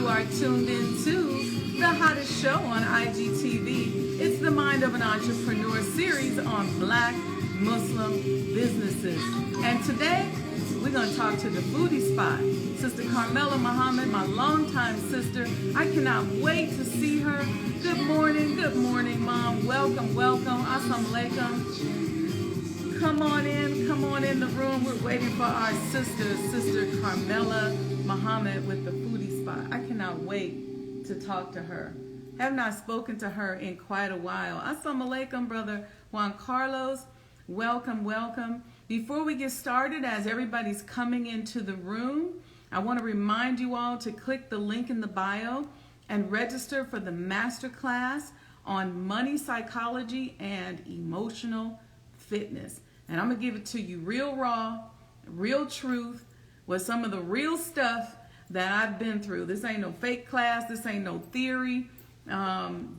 You are tuned in to the hottest show on IGTV. It's the Mind of an Entrepreneur series on Black Muslim businesses. And today, we're going to talk to the Foodie Spot. Sister Carmella Muhammad, my longtime sister. I cannot wait to see her. Good morning, Mom. Welcome. Assalamu alaikum. Come on in the room. We're waiting for our sister, Sister Carmella Muhammad with the Foodie Spot. I cannot wait to talk to her. Have not spoken to her in quite a while. Assalamu alaikum, Brother Juan Carlos. Welcome. Before we get started, as everybody's coming into the room, I want to remind you all to click the link in the bio and register for the masterclass on money psychology and emotional fitness. And I'm going to give it to you real raw, real truth, with some of the real stuff that I've been through. This ain't no fake class. This ain't no theory. I'm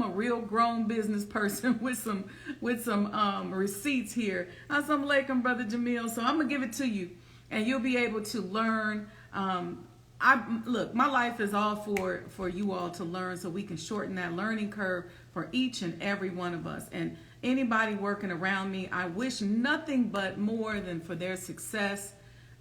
a real grown business person with some receipts here. Assalamu alaikum, Brother Jamil. So I'm gonna give it to you, and you'll be able to learn. Look, my life is all for you all to learn, so we can shorten that learning curve for each and every one of us. And anybody working around me, I wish nothing but more than for their success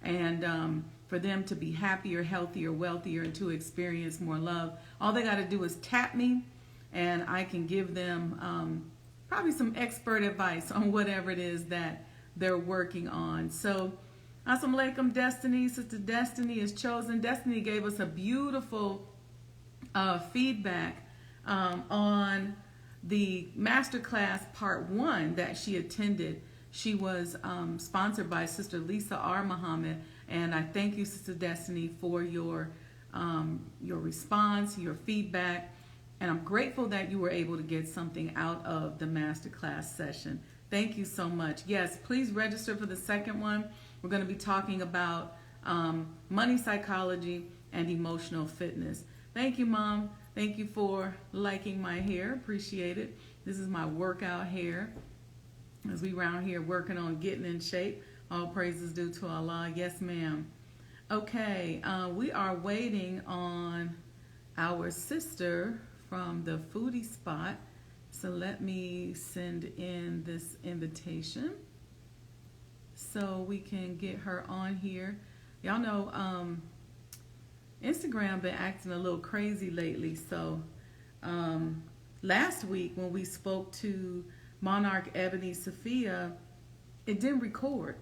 and for them to be happier, healthier, wealthier, and to experience more love. All they got to do is tap me, and I can give them probably some expert advice on whatever it is that they're working on. So, assalamu alaikum, Destiny. Sister Destiny is chosen. Destiny gave us a beautiful feedback on the masterclass part 1 that she attended. She was sponsored by Sister Lisa R. Muhammad, and I thank you, Sister Destiny, for your response, your feedback, and I'm grateful that you were able to get something out of the masterclass session. Thank you so much. Yes, please register for the second one. We're going to be talking about money psychology and emotional fitness. Thank you, Mom. Thank you for liking my hair. Appreciate it. This is my workout hair as we round here working on getting in shape. All praises due to Allah. Yes, ma'am. Okay, we are waiting on our sister from the Foodie Spot. So let me send in this invitation so we can get her on here. Y'all know Instagram been acting a little crazy lately. So last week when we spoke to Monarch Ebony Sophia, it didn't record.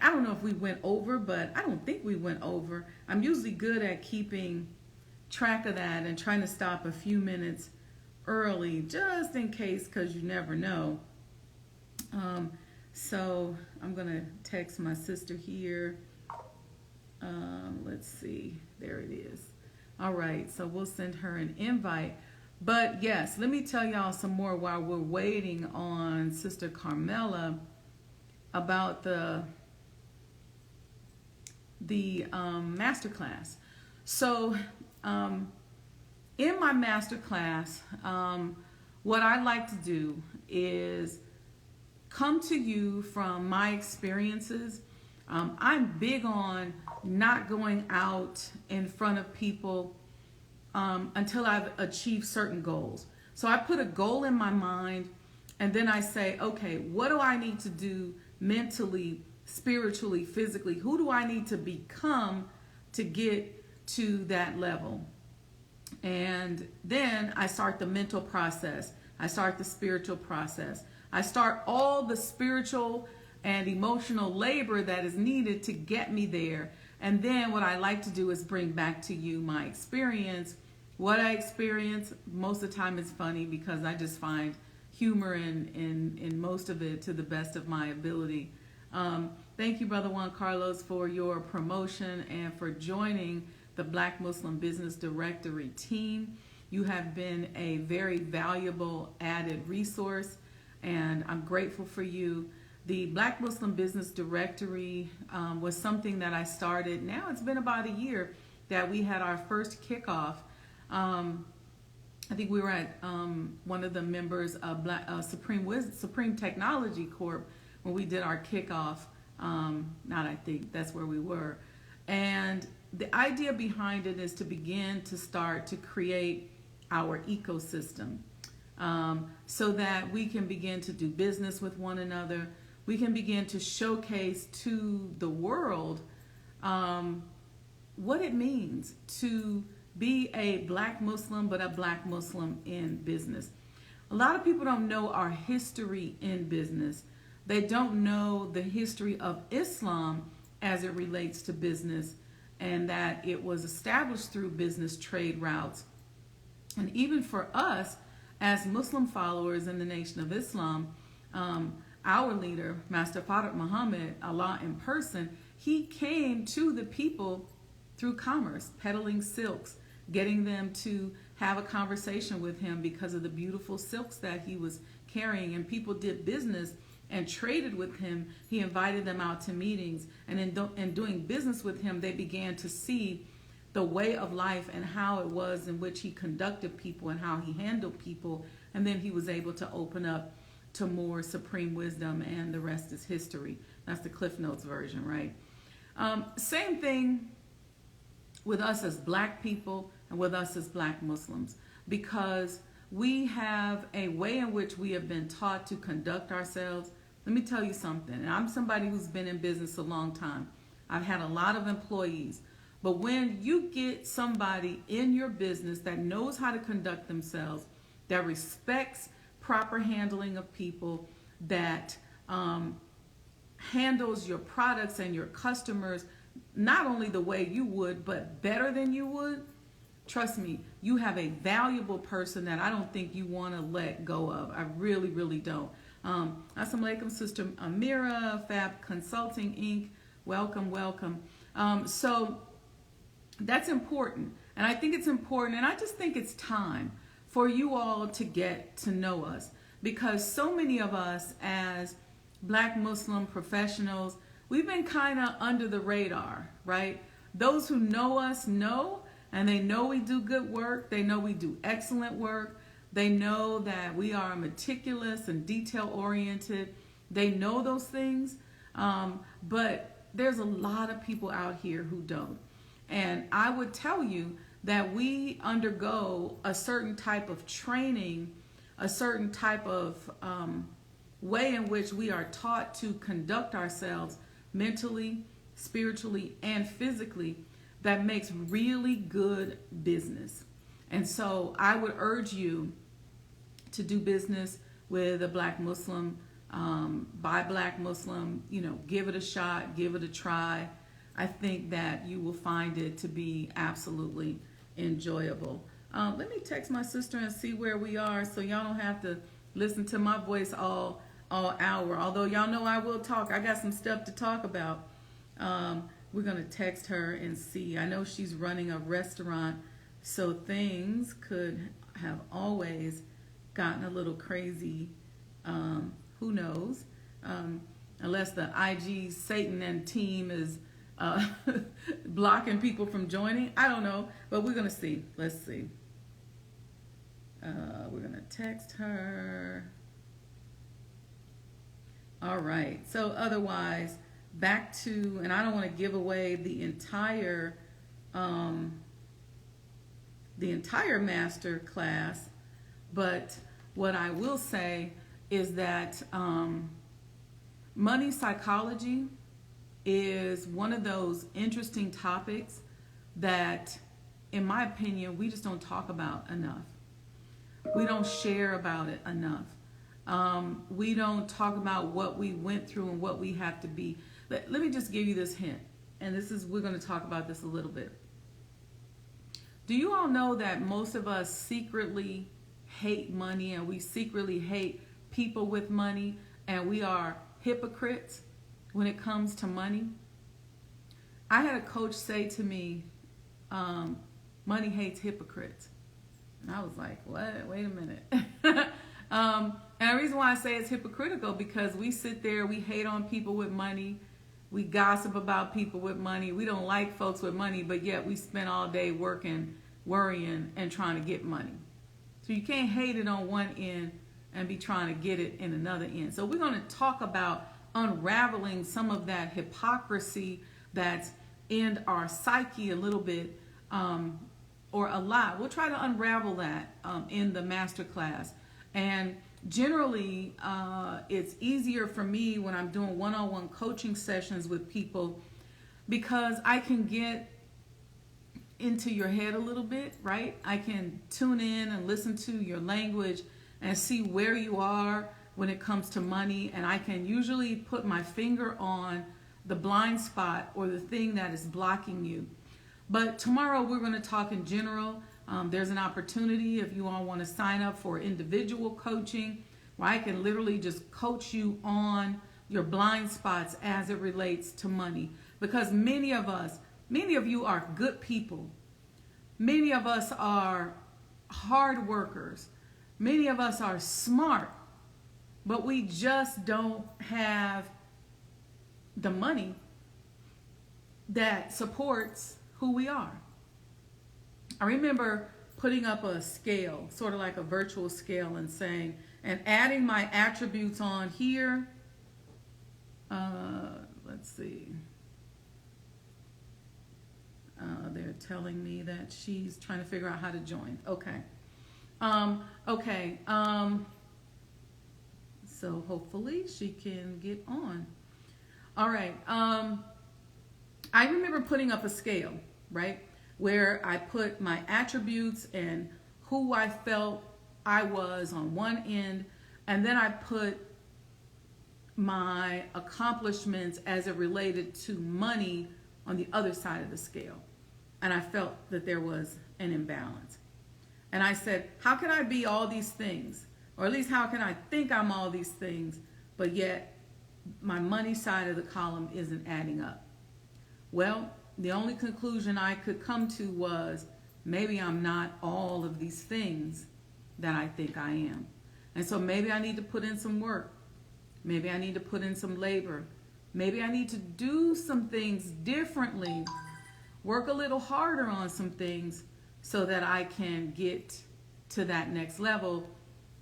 I don't know if we went over, but I don't think we went over. I'm usually good at keeping track of that and trying to stop a few minutes early just in case, because you never know. So I'm going to text my sister here. Let's see. There it is. All right. So we'll send her an invite. But yes, let me tell y'all some more while we're waiting on Sister Carmella about the masterclass. So in my masterclass, what I like to do is come to you from my experiences. I'm big on not going out in front of people until I've achieved certain goals. So I put a goal in my mind, and then I say, okay, what do I need to do mentally, spiritually, physically? Who do I need to become to get to that level? And then I start the mental process. I start the spiritual process. I start all the spiritual and emotional labor that is needed to get me there. And then what I like to do is bring back to you my experience. What I experience, most of the time it's funny because I just find humor in most of it to the best of my ability. Thank you, Brother Juan Carlos, for your promotion and for joining the Black Muslim Business Directory team. You have been a very valuable added resource, and I'm grateful for you. The Black Muslim Business Directory was something that I started. Now it's been about a year that we had our first kickoff. I think we were at one of the members of Supreme Technology Corp when we did our kickoff. Not I think, that's where we were. And the idea behind it is to begin to start to create our ecosystem, so that we can begin to do business with one another. We can begin to showcase to the world what it means to be a Black Muslim, but a Black Muslim in business. A lot of people don't know our history in business. They don't know the history of Islam as it relates to business, and that it was established through business trade routes. And even for us as Muslim followers in the Nation of Islam, our leader, Mastermind Muhammad, Allah in person, he came to the people through commerce, peddling silks, getting them to have a conversation with him because of the beautiful silks that he was carrying. And people did business and traded with him. He invited them out to meetings, and in doing business with him, they began to see the way of life and how it was in which he conducted people and how he handled people. And then he was able to open up to more supreme wisdom, and the rest is history. That's the Cliff Notes version, right? Same thing with us as Black people and with us as Black Muslims, because we have a way in which we have been taught to conduct ourselves. Let me tell you something, and I'm somebody who's been in business a long time. I've had a lot of employees, but when you get somebody in your business that knows how to conduct themselves, that respects proper handling of people, that handles your products and your customers not only the way you would, but better than you would, trust me, you have a valuable person that I don't think you want to let go of. I really, really don't. Assalamu alaikum, Sister Amira, Fab Consulting Inc. Welcome, welcome. So that's important. And I think it's important, and I just think it's time for you all to get to know us, because so many of us as Black Muslim professionals, we've been kind of under the radar, right? Those who know us know, and they know we do good work. They know we do excellent work. They know that we are meticulous and detail-oriented. They know those things, but there's a lot of people out here who don't. And I would tell you that we undergo a certain type of training, a certain type of way in which we are taught to conduct ourselves mentally, spiritually, and physically, that makes really good business. And so I would urge you to do business with a Black Muslim, by Black Muslim, give it a shot, give it a try. I think that you will find it to be absolutely enjoyable. Let me text my sister and see where we are, so y'all don't have to listen to my voice all hour. Although y'all know I will talk. I got some stuff to talk about. We're going to text her and see. I know she's running a restaurant, so things could have always gotten a little crazy. Who knows? Unless the IG Satan and team is blocking people from joining. I don't know, but we're going to see. Let's see. We're going to text her. All right. So otherwise, back to, and I don't want to give away the entire master class, but what I will say is that money psychology is one of those interesting topics that, in my opinion, we just don't talk about enough. We don't share about it enough. We don't talk about what we went through and what we have to be. Let me just give you this hint, and we're going to talk about this a little bit. Do you all know that most of us secretly hate money, and we secretly hate people with money, and we are hypocrites when it comes to money? I had a coach say to me, money hates hypocrites. And I was like, what? Wait a minute. And the reason why I say it's hypocritical, because we sit there, we hate on people with money. We gossip about people with money. We don't like folks with money, but yet we spend all day working, worrying, and trying to get money. So you can't hate it on one end and be trying to get it in another end. So we're going to talk about unraveling some of that hypocrisy that's in our psyche a little bit, or a lot. We'll try to unravel that in the masterclass. And generally, it's easier for me when I'm doing one-on-one coaching sessions with people, because I can get into your head a little bit, right? I can tune in and listen to your language and see where you are when it comes to money. And I can usually put my finger on the blind spot or the thing that is blocking you. But tomorrow we're going to talk in general. There's an opportunity if you all want to sign up for individual coaching, where I can literally just coach you on your blind spots as it relates to money. Because many of you are good people. Many of us are hard workers. Many of us are smart, but we just don't have the money that supports who we are. I remember putting up a scale, sort of like a virtual scale, and saying, and adding my attributes on here. Let's see. They're telling me that she's trying to figure out how to join. Okay. So hopefully she can get on. All right. I remember putting up a scale, right, where I put my attributes and who I felt I was on one end, and then I put my accomplishments as it related to money on the other side of the scale. And I felt that there was an imbalance. And I said, how can I be all these things? Or at least how can I think I'm all these things, but yet my money side of the column isn't adding up? Well, the only conclusion I could come to was, maybe I'm not all of these things that I think I am. And so maybe I need to put in some work. Maybe I need to put in some labor. Maybe I need to do some things differently, work a little harder on some things, so that I can get to that next level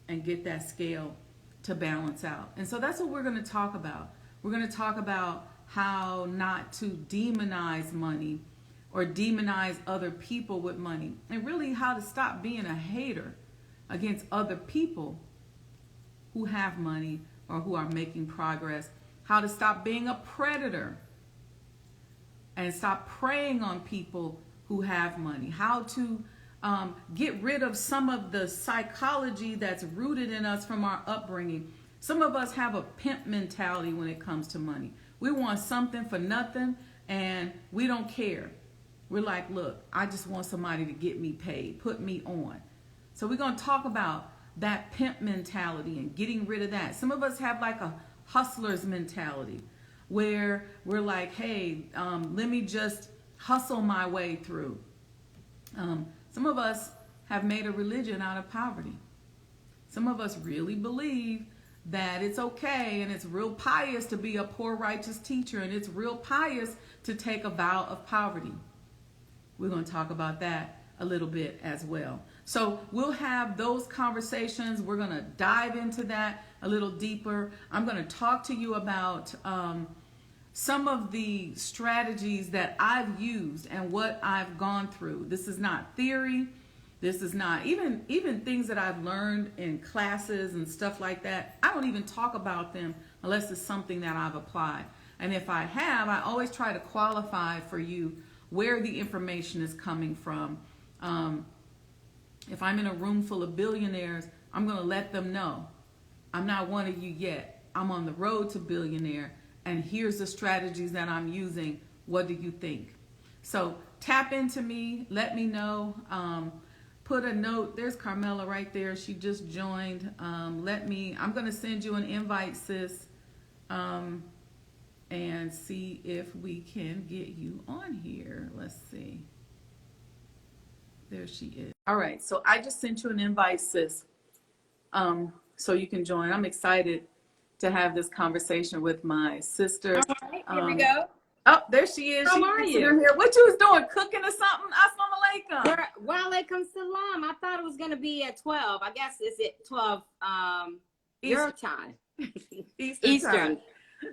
and get that scale to balance out. And so that's what we're going to talk about. We're going to talk about how not to demonize money or demonize other people with money, and really how to stop being a hater against other people who have money or who are making progress, how to stop being a predator and stop preying on people who have money, how to get rid of some of the psychology that's rooted in us from our upbringing. Some of us have a pimp mentality when it comes to money. We want something for nothing, and we don't care. We're like, look, I just want somebody to get me paid, put me on. So we're going to talk about that pimp mentality and getting rid of that. Some of us have like a hustler's mentality, where we're like, hey, let me just hustle my way through. Some of us have made a religion out of poverty. Some of us really believe that it's okay and it's real pious to be a poor righteous teacher, and it's real pious to take a vow of poverty. We're going to talk about that a little bit as well. So we'll have those conversations. We're going to dive into that a little deeper. I'm going to talk to you about some of the strategies that I've used and what I've gone through. This is not theory. This is not even things that I've learned in classes and stuff like that. I don't even talk about them unless it's something that I've applied. And if I have, I always try to qualify for you where the information is coming from. If I'm in a room full of billionaires, I'm going to let them know, I'm not one of you yet. I'm on the road to billionaire, and here's the strategies that I'm using. What do you think? So tap into me. Let me know. Put a note. There's Carmella right there. She just joined. I'm going to send you an invite, sis, and see if we can get you on here. Let's see. There she is. All right. So I just sent you an invite, sis, so you can join. I'm excited to have this conversation with my sister. All right, here we go. Oh, there she is. How are you? Here. What you was doing? Cooking or something? Assalamu alaikum. Wa alaikum salam. I thought it was going to be at 12. I guess it's at 12 your time. Eastern.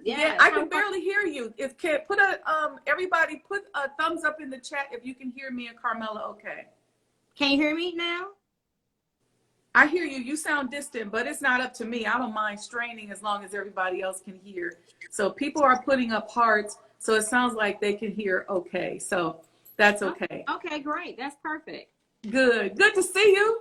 Yeah, I can barely hear you. If can put a everybody put a thumbs up in the chat if you can hear me and Carmella. Okay. Can you hear me now? I hear you. You sound distant, but it's not up to me. I don't mind straining as long as everybody else can hear. So people are putting up hearts, so it sounds like they can hear okay. So that's okay. Okay, great. That's perfect. Good. Good to see you.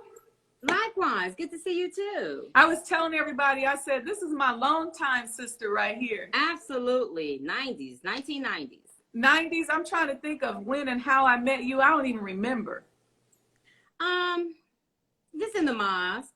Likewise. Good to see you too. I was telling everybody, I said, this is my longtime sister right here. Absolutely. 1990s. 90s. I'm trying to think of when and how I met you. I don't even remember. Just in the mosque.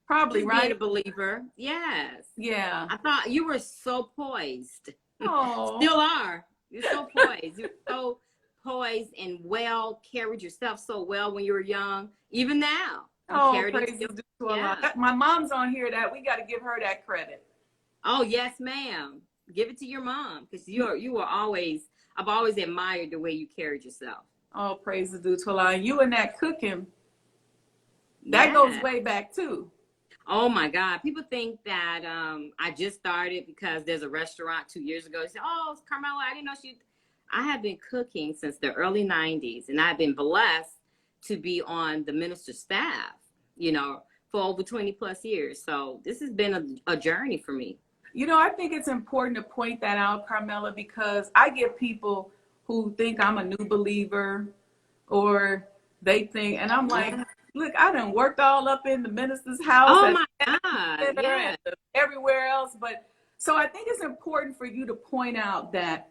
Probably, Just right? being a believer. Yes. Yeah. I thought you were so poised. Oh. Still are. You're so poised. You're so poised and well, carried yourself so well when you were young. Even now. Oh, praise to Allah. My mom's on here. That we got to give her that credit. Oh, yes, ma'am. Give it to your mom, because you were always, I've always admired the way you carried yourself. Oh, praise to Allah. You and that cooking, that goes way back too. Oh my God. People think that I just started because there's a restaurant 2 years ago. They say, oh, Carmella, I didn't know I have been cooking since the early 90s, and I've been blessed to be on the minister's staff, you know, for over 20 plus years. So this has been a journey for me. You know, I think it's important to point that out, Carmella, because I get people who think I'm a new believer, or they think, and I'm like, look, I done worked all up in the minister's house. Oh my God. Yeah. And everywhere else. But so I think it's important for you to point out that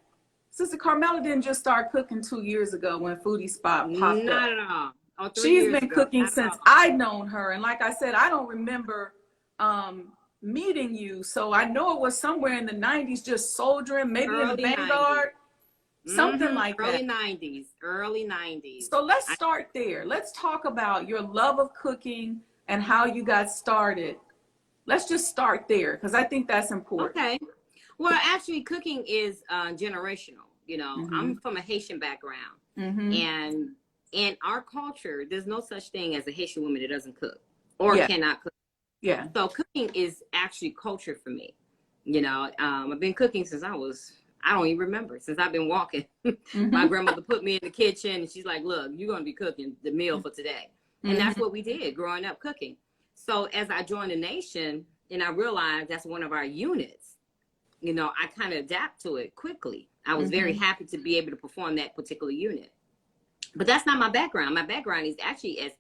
Sister Carmella didn't just start cooking 2 years ago when Foodie Spot popped up. Not at all. Oh, she's been cooking since I've known her. And like I said, I don't remember meeting you. So I know it was somewhere in the 90s, just soldiering, maybe in the Vanguard, something like that. Early 90s. So let's start there. Let's talk about your love of cooking and how you got started. Let's just start there, because I think that's important. Okay. Well, actually, cooking is generational. You know, I'm from a Haitian background. And in our culture, there's no such thing as a Haitian woman that doesn't cook or cannot cook. Yeah. So cooking is actually culture for me. You know, I've been cooking since I don't even remember, since I've been walking. My grandmother put me in the kitchen and she's like, look, you're going to be cooking the meal for today. And that's what we did growing up, cooking. So as I joined the nation and I realized that's one of our units, you know, I kind of adapt to it quickly. I was very happy to be able to perform that particular unit. But that's not my background. My background is actually as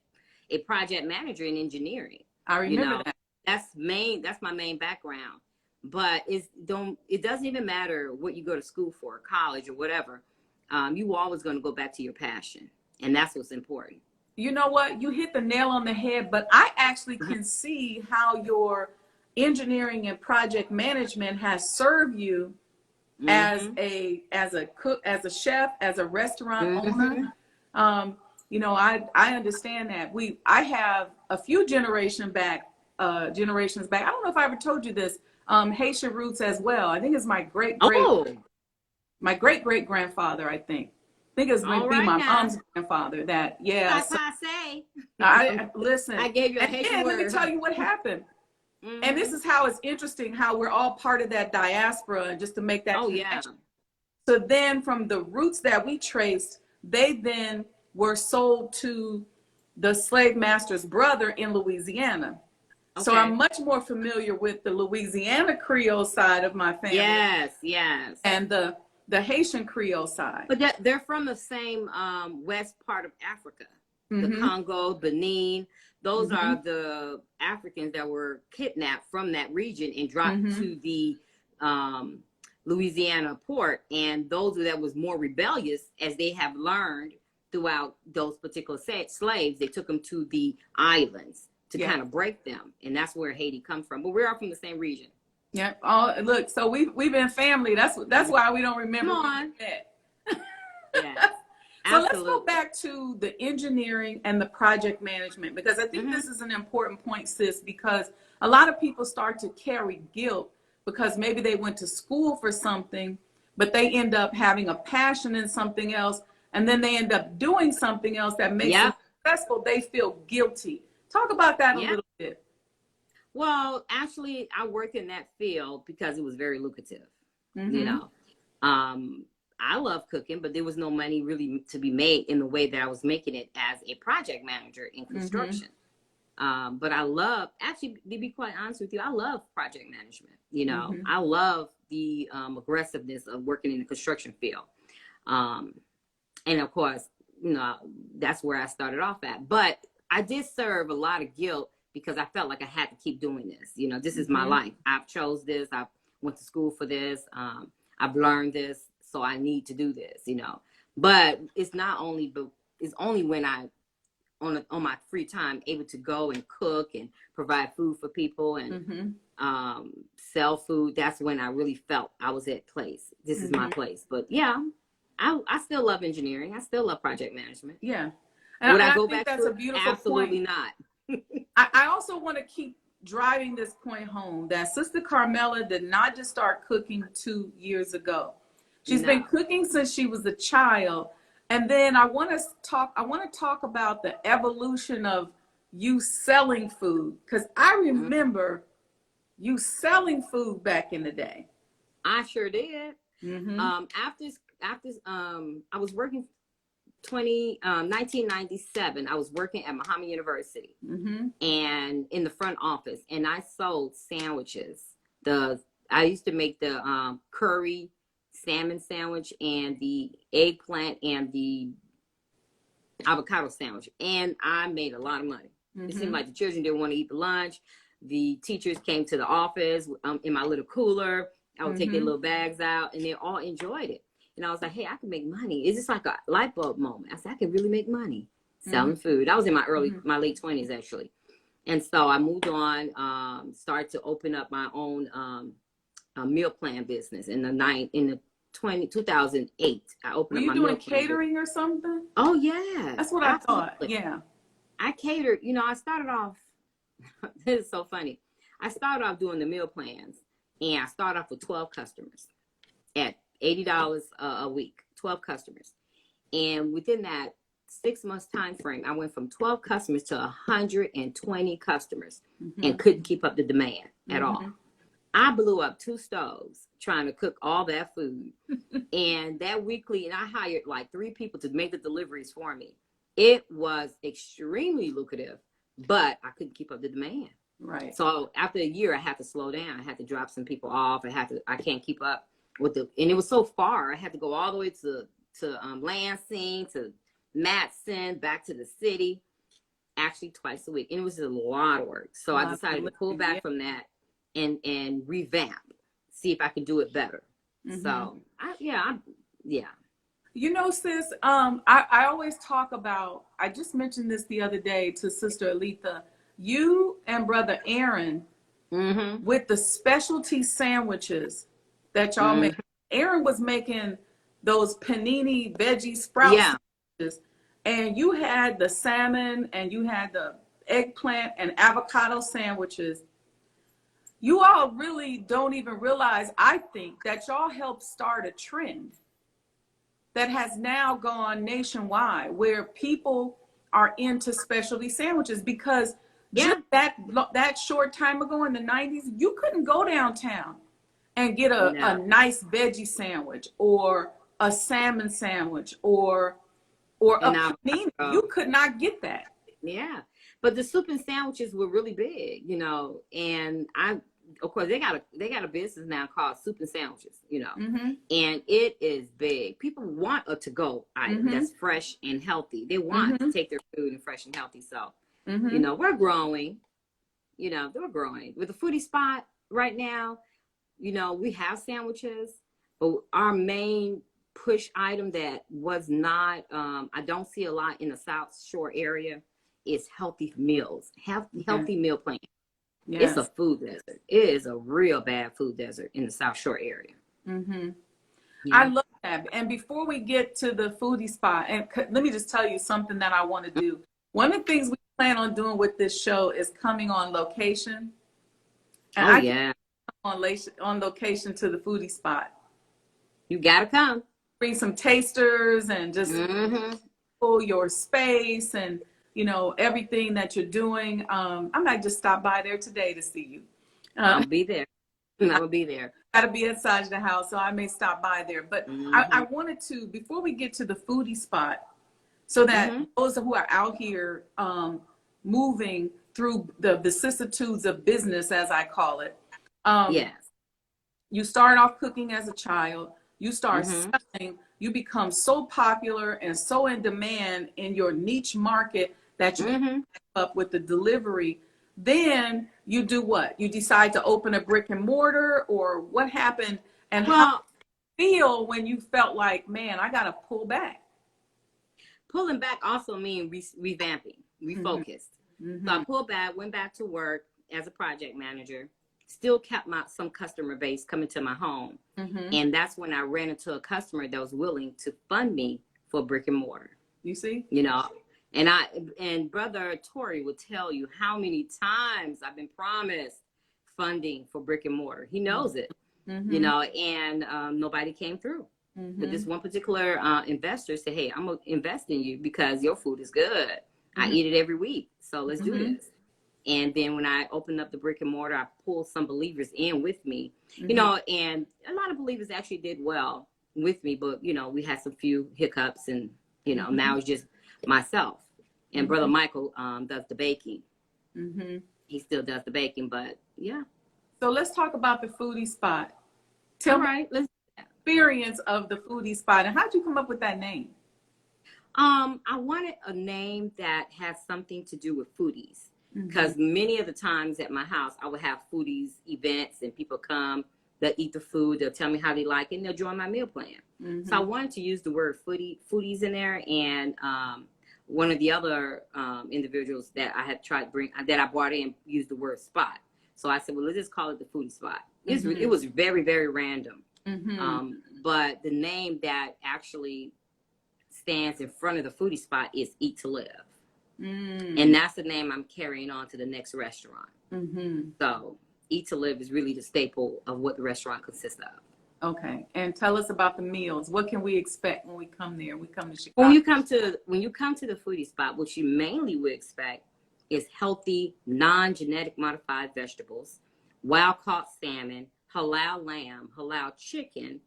a project manager in engineering. I remember that. That's my main background. But it doesn't even matter what you go to school for, college or whatever. You always going to go back to your passion. And that's what's important. You know what? You hit the nail on the head, but I actually can see how your engineering and project management has served you as a cook, as a chef, as a restaurant owner. You know, I understand that. I have a few generations back. I don't know if I ever told you this. Haitian Roots as well. I think it's my great great grandfather. I think it's going to be my mom's grandfather. That listen. I gave you a Haitian word. Let me tell you what happened. And this is how it's interesting how we're all part of that diaspora, and just to make that connection. So then from the roots that we traced, they then were sold to the slave master's brother in Louisiana. Okay. So I'm much more familiar with the Louisiana Creole side of my family. Yes. And the Haitian Creole side. But they're from the same west part of Africa. The Congo, Benin. Those are the Africans that were kidnapped from that region and dropped to the Louisiana port. And those that was more rebellious, as they have learned throughout those particular slaves, they took them to the islands to kind of break them. And that's where Haiti comes from. But we're all from the same region. Yeah. Oh, look, so we've been family. That's why we don't remember. Come on. Yes. So let's go back to the engineering and the project management, because I think this is an important point, sis, because a lot of people start to carry guilt because maybe they went to school for something, but they end up having a passion in something else, and then they end up doing something else that makes them successful. They feel guilty. Talk about that a little bit. Well, actually, I worked in that field because it was very lucrative. you know. I love cooking, but there was no money really to be made in the way that I was making it as a project manager in construction. But I love, actually, to be quite honest with you, I love project management. You know, I love the aggressiveness of working in the construction field. And of course, you know, that's where I started off at. But I did serve a lot of guilt because I felt like I had to keep doing this. You know, this is my life. I've chose this. I went to school for this. I've learned this. So I need to do this, you know. But it's not only, but it's only when I, on my free time, able to go and cook and provide food for people and sell food. That's when I really felt I was at place. This is my place. But yeah, I still love engineering. I still love project management. Yeah. Would I go back that's to a it? beautiful Absolutely point. not. I also want to keep driving this point home that Sister Carmella did not just start cooking 2 years ago. She's been cooking since she was a child. And then I want to talk about the evolution of you selling food, because I remember you selling food back in the day. I sure did. After I was working 1997, I was working at Muhammad University and in the front office, and I sold sandwiches. I used to make the curry salmon sandwich and the eggplant and the avocado sandwich, and I made a lot of money. It seemed like the children didn't want to eat the lunch. The teachers came to the office in my little cooler. I would take their little bags out, and they all enjoyed it. And I was like, hey, I can make money. It's just like a light bulb moment. I said, I can really make money selling food. I was in my late 20s, actually. And so I moved on, started to open up my own meal plan business in the 2008. I opened up my meal plan. Were you doing catering or something? Oh, yeah. That's what I thought. Yeah. I catered. You know, I started off, this is so funny. I started off doing the meal plans, and I started off with 12 customers at $80 a week, 12 customers. And within that 6 months time frame, I went from 12 customers to 120 customers and couldn't keep up the demand at all. I blew up 2 stoves trying to cook all that food. And that weekly, and I hired like 3 people to make the deliveries for me. It was extremely lucrative, but I couldn't keep up the demand. Right. So after a year, I had to slow down. I had to drop some people off. I can't keep up with and it was so far. I had to go all the way to Lansing, to Matson, back to the city, actually twice a week. And it was a lot of work. So I decided to pull back from that and revamp, see if I could do it better. So yeah. You know, sis, I always talk about, I just mentioned this the other day to Sister Aletha, you and Brother Aaron with the specialty sandwiches that y'all make. Aaron was making those panini veggie sprout sandwiches, and you had the salmon and you had the eggplant and avocado sandwiches. You all really don't even realize, I think, that y'all helped start a trend that has now gone nationwide, where people are into specialty sandwiches, because just that short time ago in the 90s, you couldn't go downtown and get a nice veggie sandwich or a salmon sandwich or a panini. You could not get that. Yeah. But the soup and sandwiches were really big, you know, and of course, they got a business now called Soup and Sandwiches, you know, and it is big. People want a to-go item that's fresh and healthy. They want to take their food and fresh and healthy. So, you know, we're growing. You know, we're growing. With the Foodie Spot right now, you know, we have sandwiches, but our main push item that was not, I don't see a lot in the South Shore area, is healthy meals, healthy meal plan. Yes. It's a food desert. It is a real bad food desert in the South Shore area. I love that. And before we get to the Foodie Spot, and let me just tell you something that I want to do. One of the things we plan on doing with this show is coming on location. And on location to the Foodie Spot. You gotta come. Bring some tasters and just pull your space and, you know, everything that you're doing. I might just stop by there today to see you. I'll be there. I'm gonna be there. Got to be inside the house, so I may stop by there. But I wanted to, before we get to the foodie spot, so that those who are out here moving through the vicissitudes of business, as I call it. Yes. You start off cooking as a child. You start selling. You become so popular and so in demand in your niche market that you keep up with the delivery. Then you do what? You decide to open a brick and mortar, or what happened? And how do you feel when you felt like, man, I got to pull back? Pulling back also means revamping, refocused. So I pulled back, went back to work as a project manager, still kept some customer base coming to my home. And that's when I ran into a customer that was willing to fund me for brick and mortar. You see? You know, and Brother Tori will tell you how many times I've been promised funding for brick and mortar. He knows it, you know, and nobody came through. But this one particular investor said, hey, I'm going to invest in you because your food is good. I eat it every week. So let's do this. And then when I opened up the brick and mortar, I pulled some believers in with me, you know, and a lot of believers actually did well with me. But, you know, we had some few hiccups and, you know, now it's just myself. And Brother Michael does the baking. He still does the baking, but yeah. So let's talk about the foodie spot. Tell me the experience of the foodie spot, and how'd you come up with that name? I wanted a name that has something to do with foodies, because many of the times at my house, I would have foodies events and people come, they'll eat the food, they'll tell me how they like it, and they'll join my meal plan. So I wanted to use the word foodies in there. And one of the other individuals that I had tried to bring, that I brought in, used the word spot. So I said, well, let's just call it the foodie spot. It was very, very random. But the name that actually stands in front of the foodie spot is Eat to Live. And that's the name I'm carrying on to the next restaurant. So Eat to Live is really the staple of what the restaurant consists of. Okay. And tell us about the meals. What can we expect when we come there? We come to Chicago. When you come to the foodie spot, what you mainly would expect is healthy, non-genetic modified vegetables, wild-caught salmon, halal lamb, halal chicken,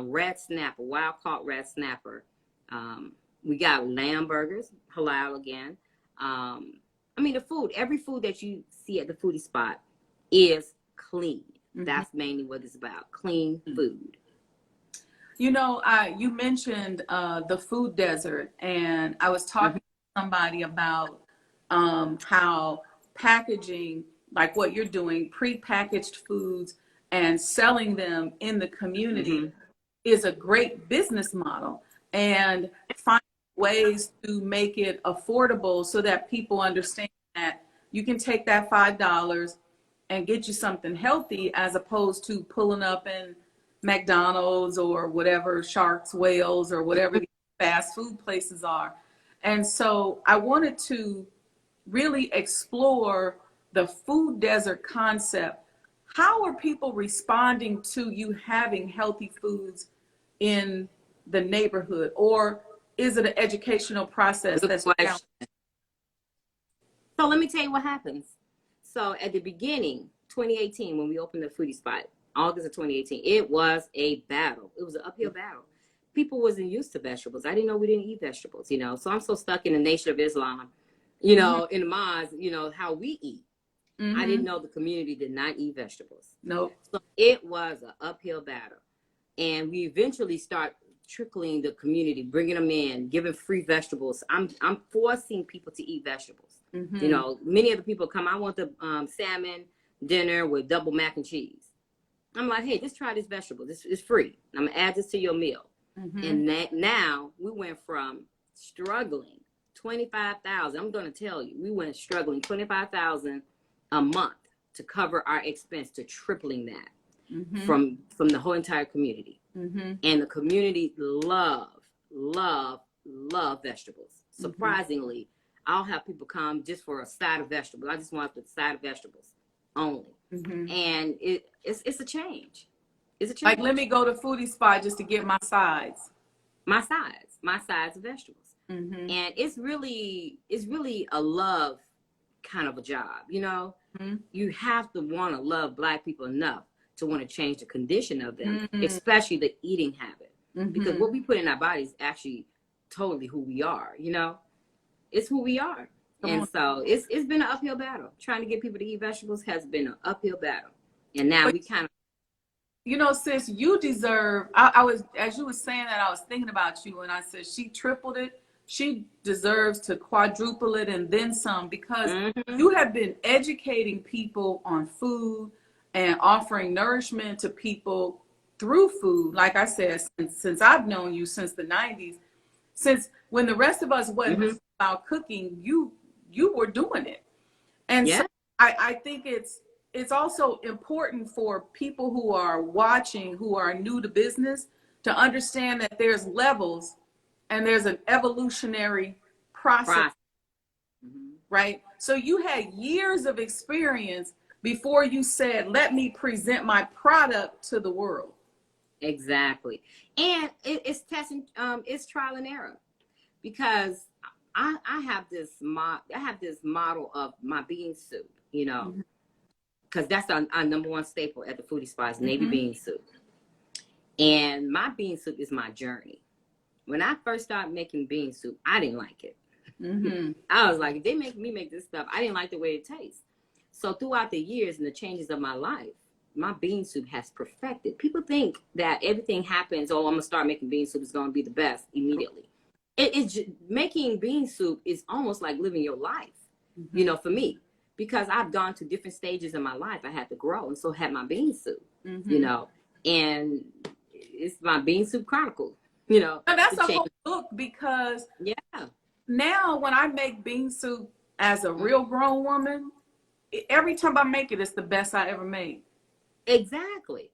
red snapper, wild-caught red snapper. We got lamb burgers, halal again. I mean, every food that you see at the foodie spot is clean. That's mainly what it's about, clean food. You know, you mentioned the food desert, and I was talking to somebody about how packaging, like what you're doing, prepackaged foods and selling them in the community is a great business model, and find ways to make it affordable so that people understand that you can take that $5 and get you something healthy, as opposed to pulling up in McDonald's or whatever, Sharks, Whales, or whatever these fast food places are. And so I wanted to really explore the food desert concept. How are people responding to you having healthy foods in the neighborhood? Or is it an educational process that's challenging? So let me tell you what happens. So at the beginning, 2018, when we opened the foodie spot, August of 2018, it was a battle. It was an uphill battle. People wasn't used to vegetables. I didn't know we didn't eat vegetables, you know. So I'm so stuck in the Nation of Islam, you know, in the mosque, you know, how we eat. I didn't know the community did not eat vegetables. Nope. So it was an uphill battle. And we eventually start trickling the community, bringing them in, giving free vegetables. I'm forcing people to eat vegetables. You know, many of the people come, I want the salmon dinner with double mac and cheese. I'm like, hey, just try this vegetable. This is free. I'm going to add this to your meal. And now we went from struggling 25,000. I'm going to tell you, we went struggling 25,000 a month to cover our expense, to tripling that from the whole entire community. And the community love vegetables. Surprisingly, I'll have people come just for a side of vegetables. I just want the side of vegetables only. And it's a change. It's a change. Like, let me go to foodie spot just to get my sides. My sides of vegetables. And it's really a love kind of a job, you know. You have to want to love Black people enough to want to change the condition of them, especially the eating habit. Because what we put in our bodies actually totally who we are, you know? It's who we are. So it's been an uphill battle. Trying to get people to eat vegetables has been an uphill battle. And now we kind of, you know, sis, you deserve, I was, as you were saying that, I was thinking about you, and I said, she tripled it. She deserves to quadruple it and then some, because you have been educating people on food and offering nourishment to people through food. Like I said, since I've known you since the 90s, since when the rest of us wasn't about cooking, you were doing it. And so I think it's also important for people who are watching, who are new to business, to understand that there's levels and there's an evolutionary process, right? So you had years of experience before you said, let me present my product to the world. Exactly. And it's testing, it's trial and error, because I have this model of my bean soup, you know, because that's our number one staple at the Foodie Spot is navy bean soup. And my bean soup is my journey. When I first started making bean soup, I didn't like it. I was like, if they make me make this stuff, I didn't like the way it tastes. So throughout the years and the changes of my life, my bean soup has perfected. People think that everything happens, oh, I'm gonna start making bean soup, it's gonna be the best immediately. Making bean soup is almost like living your life, you know, for me, because I've gone to different stages in my life. I had to grow, and so had my bean soup, you know, and it's my bean soup chronicle, you know. And that's a whole book, because now when I make bean soup as a real grown woman, every time I make it, it's the best I ever made. Exactly.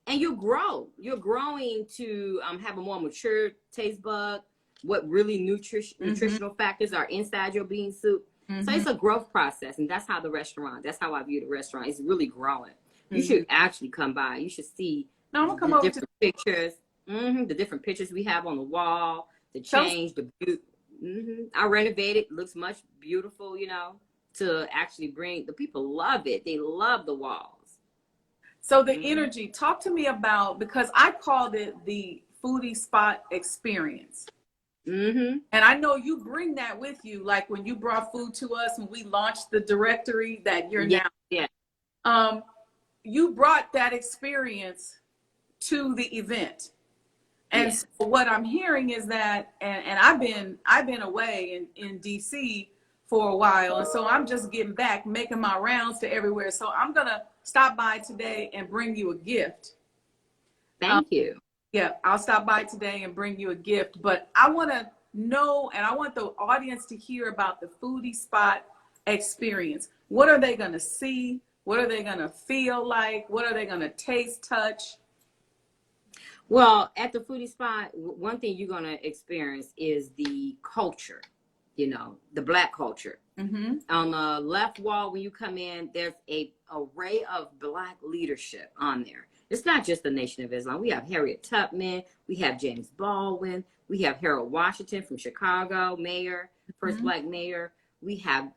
And you grow. You're growing to have a more mature taste bud, what really nutritional factors are inside your bean soup. So it's a growth process, and that's how I view the restaurant. It's really growing. You should actually come by. You should see different pictures, the different pictures we have on the wall, the change, the beauty. I renovated. It looks much beautiful, you know, to actually bring, the people love it. They love the walls. So the energy, talk to me about, because I called it the Foodie Spot experience. And I know you bring that with you, like when you brought food to us when we launched the directory that you're now. You brought that experience to the event. And so what I'm hearing is that, and I've been away in DC for a while, and so I'm just getting back, making my rounds to everywhere. So I'm gonna stop by today and bring you a gift. Thank you. Yeah, I'll stop by today and bring you a gift. But I want to know, and I want the audience to hear about the Foodie Spot experience. What are they going to see? What are they going to feel like? What are they going to taste, touch? Well, at the Foodie Spot, one thing you're going to experience is the culture, you know, the Black culture. On the left wall, when you come in, there's an array of Black leadership on there. It's not just the Nation of Islam. We have Harriet Tubman. We have James Baldwin. We have Harold Washington from Chicago, mayor, first Black mayor. We have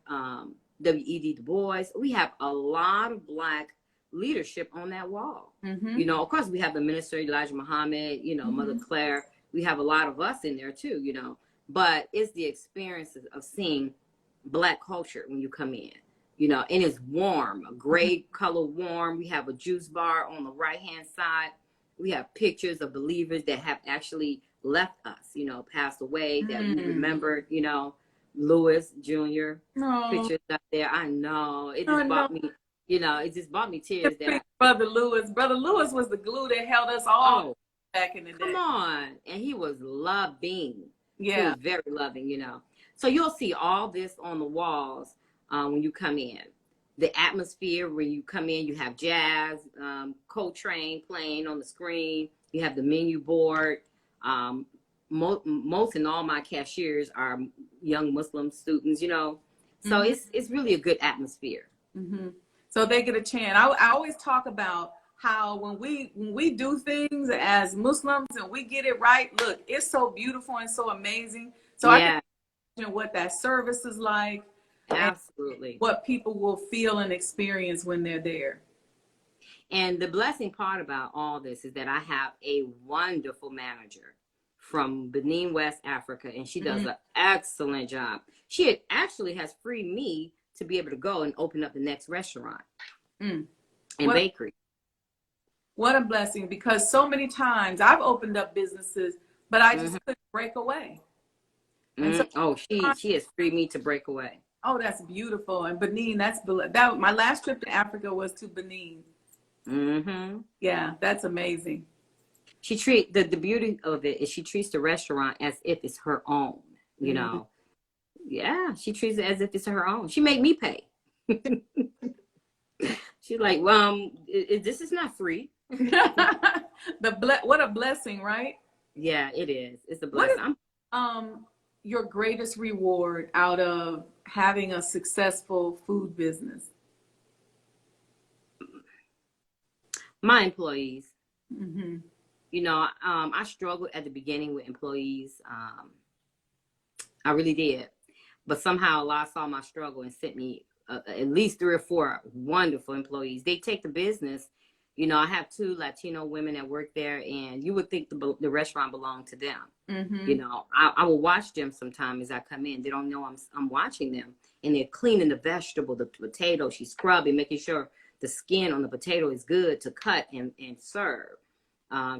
W.E.B. Du Bois. We have a lot of Black leadership on that wall. You know, of course, we have the minister, Elijah Muhammad, you know, Mother Claire. We have a lot of us in there too, you know. But it's the experience of seeing Black culture when you come in. You know, and it's warm, a gray color warm. We have a juice bar on the right-hand side. We have pictures of believers that have actually left us, you know, passed away, that we remember, you know, Lewis Jr. Pictures up there. I know. It just brought me, you know, it just brought me tears. Brother Lewis was the glue that held us all back in the day. Come on. And he was loving. Yeah. He was very loving, you know. So you'll see all this on the walls. When you come in, the atmosphere when you come in, you have jazz, Coltrane playing on the screen. You have the menu board. Most and all my cashiers are young Muslim students, you know. So it's really a good atmosphere. So they get a chance. I always talk about how when we do things as Muslims and we get it right, look, it's so beautiful and so amazing. So I can imagine what that service is like. Absolutely. What people will feel and experience when they're there. And the blessing part about all this is that I have a wonderful manager from Benin, West Africa, and she does an excellent job. She actually has freed me to be able to go and open up the next restaurant and bakery. What a blessing, because so many times I've opened up businesses, but I just couldn't break away. And so, she has freed me to break away. Oh, that's beautiful. And Benin, that my last trip to Africa was to Benin. Yeah, that's amazing. She treat the beauty of it is she treats the restaurant as if it's her own, you know. Yeah, she treats it as if it's her own. She made me pay. She's like, this is not free. What a blessing, right? Yeah, it is. It's a blessing. What is, your greatest reward out of having a successful food business? My employees. You know, I struggled at the beginning with employees. I really did. But somehow Allah saw my struggle and sent me at least 3 or 4 wonderful employees. They take the business. You know, I have 2 Latino women that work there, and you would think the restaurant belonged to them. You know, I will watch them sometime as I come in. They don't know I'm watching them. And they're cleaning the vegetable, the potato. She's scrubbing, making sure the skin on the potato is good to cut and serve.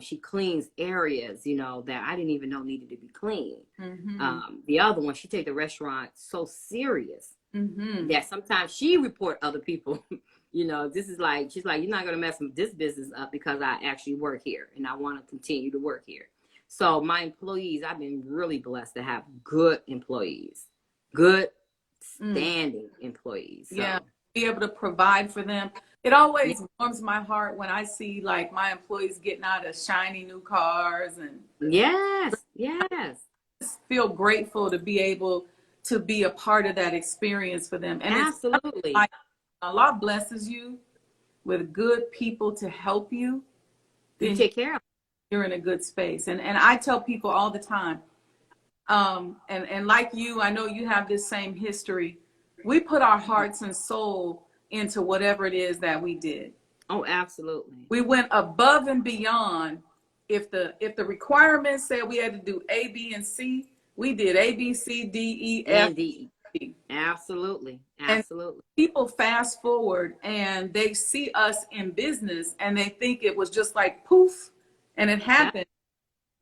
She cleans areas, you know, that I didn't even know needed to be cleaned. The other one, she take the restaurant so serious that sometimes she report other people. You know, she's like, you're not going to mess this business up because I actually work here and I want to continue to work here. So my employees, I've been really blessed to have good employees, good standing employees. So. Yeah, be able to provide for them. It always warms my heart when I see like my employees getting out of shiny new cars and yes. I just feel grateful to be able to be a part of that experience for them. And absolutely, like Allah blesses you with good people to help you. You take care of them. You're in a good space. And I tell people all the time, and like you, I know you have this same history. We put our hearts and soul into whatever it is that we did. Oh, absolutely. We went above and beyond. If the requirements said we had to do A, B, and C, we did A, B, C, D, E, F, and D. Absolutely. And people fast forward and they see us in business and they think it was just like poof and it happened.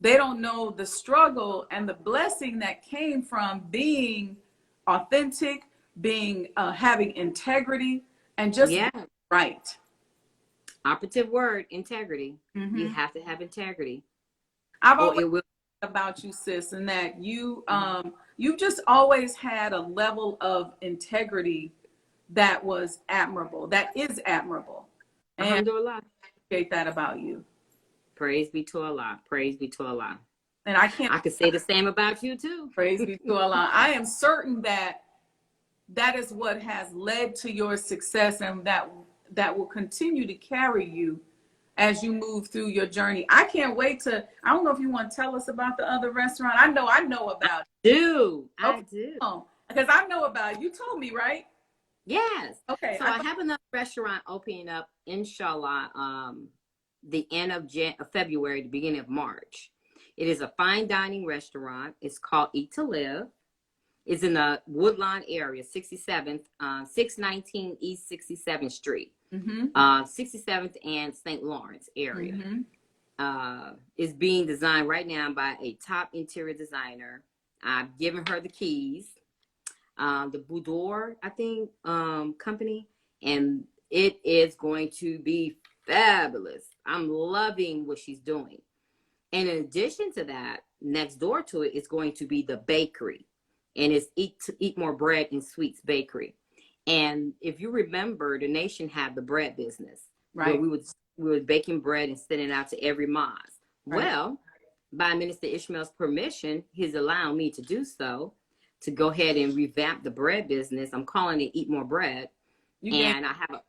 They don't know the struggle and the blessing that came from being authentic, being having integrity, and just right. Operative word, integrity. You have to have integrity. I've always about you, sis, and that you you've just always had a level of integrity that was admirable, that is admirable. And Alhamdulillah. I appreciate that about you. Praise be to Allah. Praise be to Allah. And I could say the same about you too. Praise be to Allah. I am certain that that is what has led to your success and that will continue to carry you as you move through your journey. I can't wait to, I don't know if you want to tell us about the other restaurant. I know about it. I do. Because I know about it. You told me, right? Yes. Okay. So I have another restaurant opening up, inshallah, the end of February, the beginning of March. It is a fine dining restaurant. It's called Eat to Live. It's in the Woodlawn area, 619 East 67th Street. 67th and St. Lawrence area. Is being designed right now by a top interior designer. I've given her the keys. The Boudoir, I think, company, and it is going to be fabulous. I'm loving what she's doing. And in addition to that, next door to it is going to be the bakery, and it's Eat More Bread and Sweets Bakery. And if you remember, the nation had the bread business, right? Where we were baking bread and sending it out to every mosque. Right. Well, by Minister Ishmael's permission, he's allowing me to do so, to go ahead and revamp the bread business. I'm calling it Eat More Bread. And I have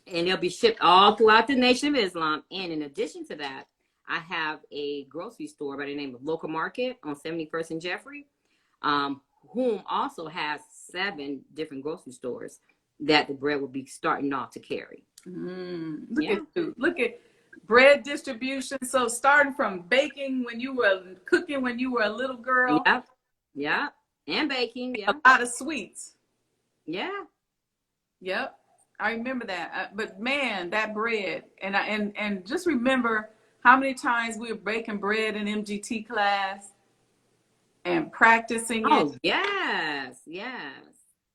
and they'll be shipped all throughout the Nation of Islam. And in addition to that, I have a grocery store by the name of Local Market on 71st and Jeffrey, whom also has 7 different grocery stores that the bread will be starting off to carry. Look at you. Look at bread distribution. So starting from baking when you were cooking when you were a little girl. Yep. Yeah. And baking. Yeah. A lot of sweets. Yeah. Yep. I remember that. But man, that bread. And just remember how many times we were baking bread in MGT class and practicing it. Oh, yes. Yes.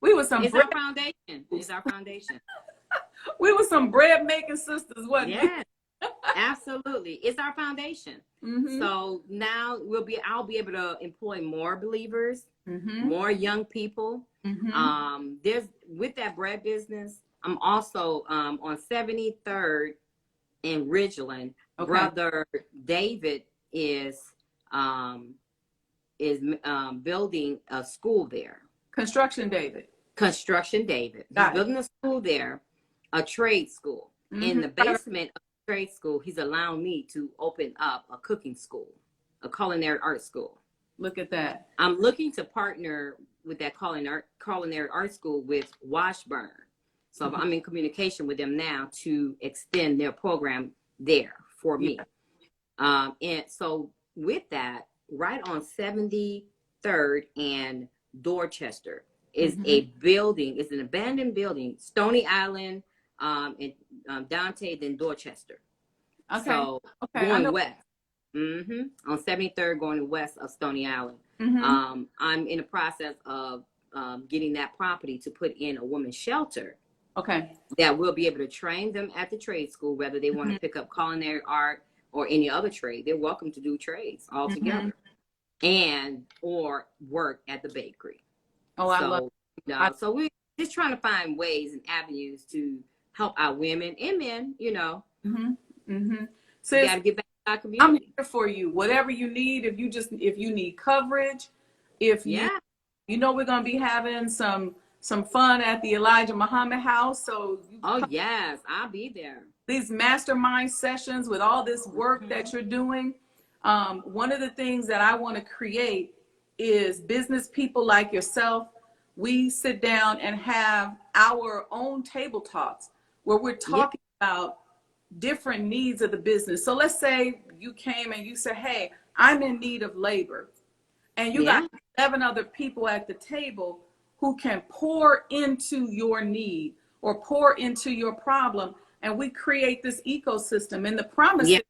We were some It's bread. our foundation. It's our foundation. We were some bread making sisters, wasn't we? Yes. Absolutely. It's our foundation. So now I'll be able to employ more believers, more young people. There's with that bread business, I'm also on 73rd in Ridgeland. Okay. Brother David is building a school there. Construction David. He's building a school there, a trade school. In the basement of the trade school, he's allowing me to open up a cooking school, a culinary art school. Look at that. I'm looking to partner with that culinary art school with Washburn. So I'm in communication with them now to extend their program there for me. And so with that, right on 73rd and Dorchester is a building. It's an abandoned building, Stony Island, and Dante, then Dorchester. Okay. So going west. On 73rd, going west of Stony Island. I'm in the process of getting that property to put in a women's shelter. Okay. That will be able to train them at the trade school, whether they want to pick up culinary art or any other trade. They're welcome to do trades all together, and or work at the bakery. Oh, I love it. So we're just trying to find ways and avenues to help our women and men, So you got to get back to our community. I'm here for you. Whatever you need, if you need coverage, if we're going to be having some fun at the Elijah Muhammad house. So yes, I'll be there. These mastermind sessions with all this work that you're doing. One of the things that I want to create is business people like yourself. We sit down and have our own table talks where we're talking about different needs of the business. So let's say you came and you said, hey, I'm in need of labor. And you got 11 other people at the table who can pour into your need or pour into your problem. And we create this ecosystem. And the promise is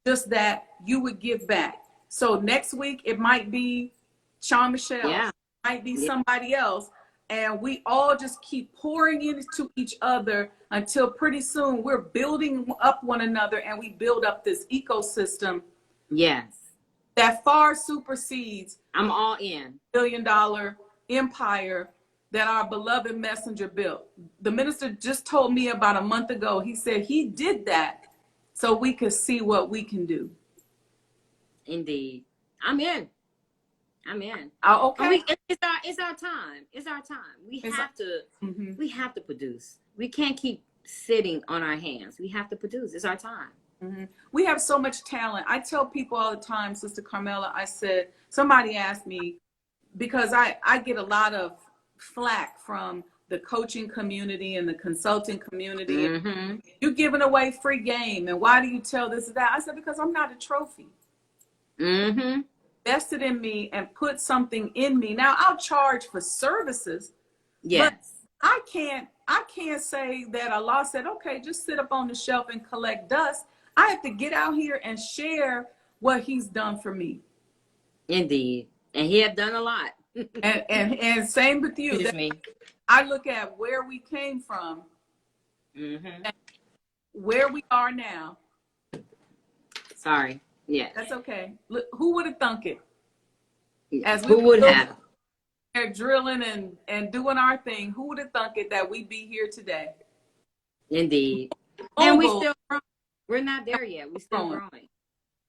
just that you would give back. So next week, it might be Sean Michelle. It might be somebody else. And we all just keep pouring into each other until pretty soon we're building up one another and we build up this ecosystem. Yes. That far supersedes. I'm all in. $1 billion empire that our beloved messenger built. The minister just told me about a month ago, he said he did that so we could see what we can do. Indeed. I'm in. Okay. It's our time. It's our time. We have to produce. We can't keep sitting on our hands. We have to produce. It's our time. We have so much talent. I tell people all the time, Sister Carmella, I said, somebody asked me, because I get a lot of flack from the coaching community and the consulting community. You're giving away free game. And why do you tell this and that? I said, because I'm not a trophy. Invested in me and put something in me. Now I'll charge for services. Yes. But I can't say that Allah said, okay, just sit up on the shelf and collect dust. I have to get out here and share what he's done for me. Indeed. And he had done a lot. and same with you. I look at where we came from and where we are now. Sorry. Yeah. That's okay. Look, who would have thunk it? Who would have? They're drilling and doing our thing. Who would have thunk it that we'd be here today? Indeed. And we still growing. We're not there yet. We're still growing.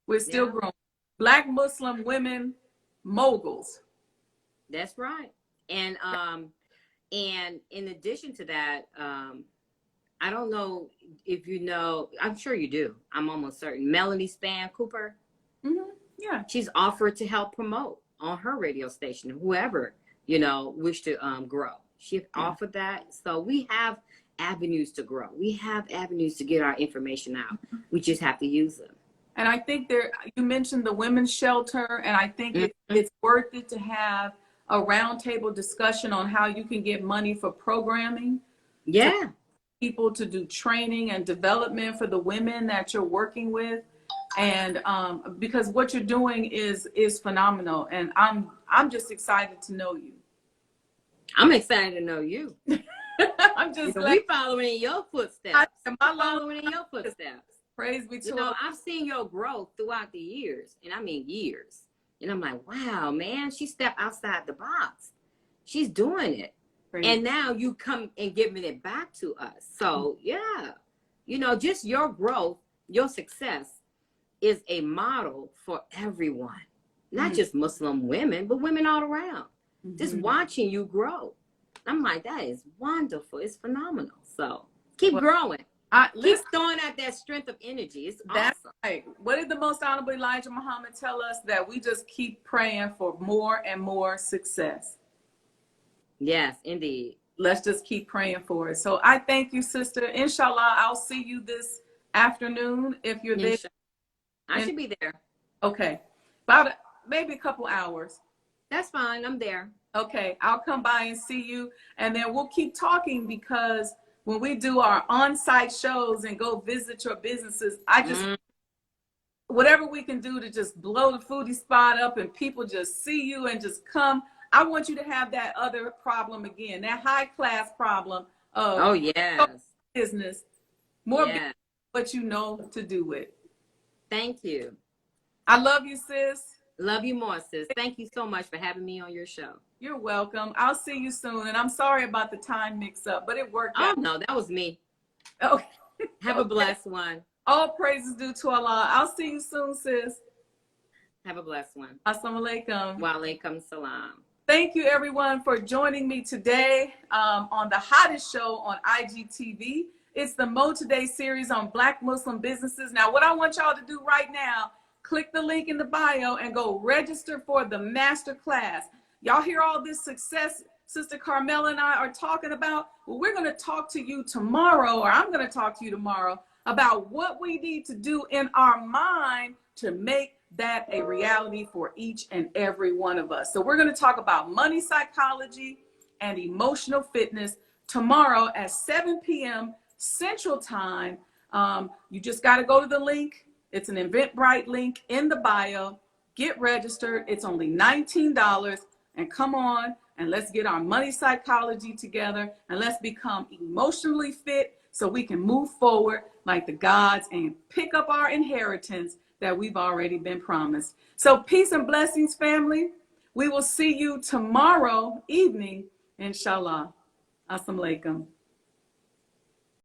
We're still growing. Black Muslim women moguls. That's right. And in addition to that, I don't know if you know, I'm sure you do. I'm almost certain. Melanie Span Cooper. Yeah. She's offered to help promote on her radio station, whoever, wish to grow. She offered that. So we have avenues to grow. We have avenues to get our information out. We just have to use them. And I think you mentioned the women's shelter, and I think it's worth it to have a roundtable discussion on how you can get money for programming. Yeah. People to do training and development for the women that you're working with. And because what you're doing is phenomenal. And I'm just excited to know you. I'm excited to know you. I'm just we following in your footsteps. Following in your footsteps. Praise be to you know, I've seen your growth throughout the years, and I mean years. And I'm like, wow, man, she stepped outside the box. She's doing it. Praise. And now you come and giving it back to us. So yeah, you know, just your growth, your success is a model for everyone, not just Muslim women, but women all around. Just watching you grow. I'm like, that is wonderful. It's phenomenal. So keep growing. Keep throwing out that strength of energy. It's that's awesome. Right. What did the Most Honorable Elijah Muhammad tell us? That we just keep praying for more and more success. Yes, indeed. Let's just keep praying for it. So I thank you, sister. Inshallah, I'll see you this afternoon if you're there. I should be there. Okay. About maybe a couple hours. That's fine. I'm there. Okay. I'll come by and see you. And then we'll keep talking, because when we do our on-site shows and go visit your businesses, I just, whatever we can do to just blow the Foodie Spot up and people just see you and just come. I want you to have that other problem again, that high-class problem of business. More business, what you know to do with. Thank you. I love you, sis. Love you more, sis. Thank you so much for having me on your show. You're welcome. I'll see you soon. And I'm sorry about the time mix-up, but it worked out. Oh, no, that was me. Okay. Have a blessed one. All praises due to Allah. I'll see you soon, sis. Have a blessed one. Assalamu alaikum. Wa alaikum salam. Thank you, everyone, for joining me today on the hottest show on IGTV. It's the Mo Today series on Black Muslim businesses. Now, what I want y'all to do right now, click the link in the bio and go register for the master class. Y'all hear all this success Sister Carmella and I are talking about? Well, we're going to talk to you tomorrow, or I'm going to talk to you tomorrow, about what we need to do in our mind to make that a reality for each and every one of us. So we're going to talk about money psychology and emotional fitness tomorrow at 7 p.m. Central Time. You just got to go to the link. It's an Eventbrite link in the bio. Get registered. It's only $19. And come on and let's get our money psychology together, and let's become emotionally fit so we can move forward like the gods and pick up our inheritance that we've already been promised. So peace and blessings, family. We will see you tomorrow evening, inshallah. Assalamu alaikum.